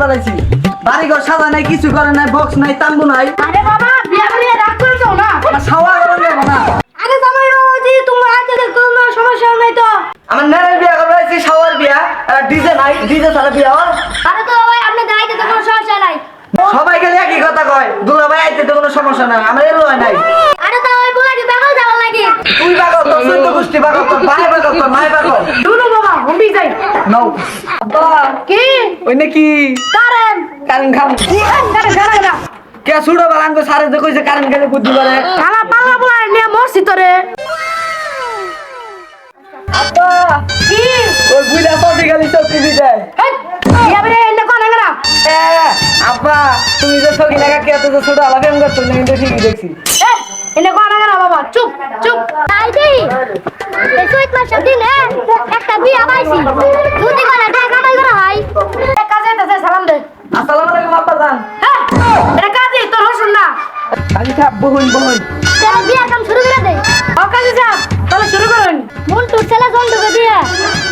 বানাইছি বাড়ি ঘর সাজা নাই কিছু করে নাই বক্স নাই তাম্বু নাই আরে বাবা বিয়া করে রাগ করেছো না আমার ছাওয়া করে দেবো না আরে জামাই বাবাজি তোমার হাতে কোনো সমস্যা নাই তো আমার নেনের বিয়া করে আইছি শাওয়ার বিয়া আর ডিজে নাই ডিজে ছাড়া বিয়া হয় আরে তো ভাই আপনি দাইতে তো কোনো সমস্যা নাই সবাই খালি একই কথা কয় দুলা ভাই আইতে তো কোনো সমস্যা নাই আমার এলো হয় নাই আরে তো ওই বলা কি পাগল যাওয়ার লাগি তুই পাগল তোর চৈদ্দ গোষ্ঠী পাগল তোর ভাই পাগল তোর মাই পাগল শুনো বাবা হুম্বি যাই নাও আব্বা কি ওই নাকি কারেন কারেন্ট খাম কারেন না কে ছুড়ো বালাঙ্গ সারে যে কইছে কারেন্ট গেলে বুদ্ধি করে খালা পাগলা বলা নিয়ে মরছি তোরে আব্বা কি ওই বুইলা সবই খালি চৌকি দিতে হেই বিয়া করে এনে কোন না আব্বা তুমি যে সগি লাগা কে এত ছোট আলাদা এম করছো না কিন্তু ঠিকই দেখছি এনে কোন না বাবা চুপ চুপ তাই দি এই সুইট মাসের দিনে একটা বিয়া পাইছি দুটি করে টাকা কামাই করা হয় এক কাজে তাছে সালাম দে আসসালামু আলাইকুম আব্বা জান হ্যাঁ এটা কাজে তোর হসুন না কালি থাক বহুন বহুন তাহলে বিয়ার কাম শুরু করে দে কাজে যা তাহলে শুরু করুন মন্টুর ছেলে জন্টুকে দিয়া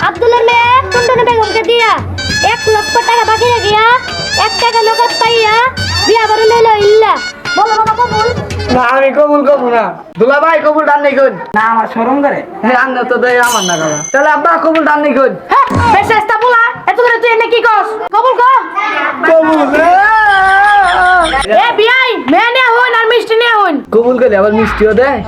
আব্দুলের মেয়ে টুনটুনি বেগমকে দিয়া 1 লক্ষ টাকা বাকি রেখিয়া 1 টাকা নগদ পাইয়া বিয়া করে লইলো ইল্লা বলো বাবা কবুল না আমি কবুল করবো না দুলা ভাই কবুল ডান নাই কোন না আমার শরম করে হ্যাঁ আন্না তো দেয় আমার না কথা তাহলে আব্বা কবুল ডান নাই কোন হ্যাঁ বেশাস্তা বলা এত করে তুই এনে কি কস কবুল কর কবুল এ বিয়াই মেয়ে নে হন আর মিষ্টি নে হন কবুল করলে আবার মিষ্টিও দেয়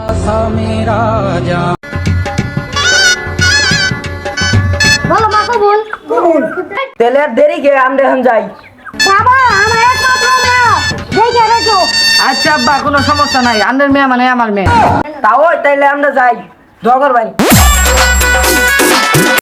বলো মা কবুল কবুল তাহলে আর দেরি কে আমরা এখন যাই বাবা আমার একমাত্র মেয়ে দেখে রেখো আচ্ছা আব্বা কোনো সমস্যা নাই আন্নের মেয়ে মানে আমার মেয়ে তাও তাইলে আমরা যাই দগর ভাই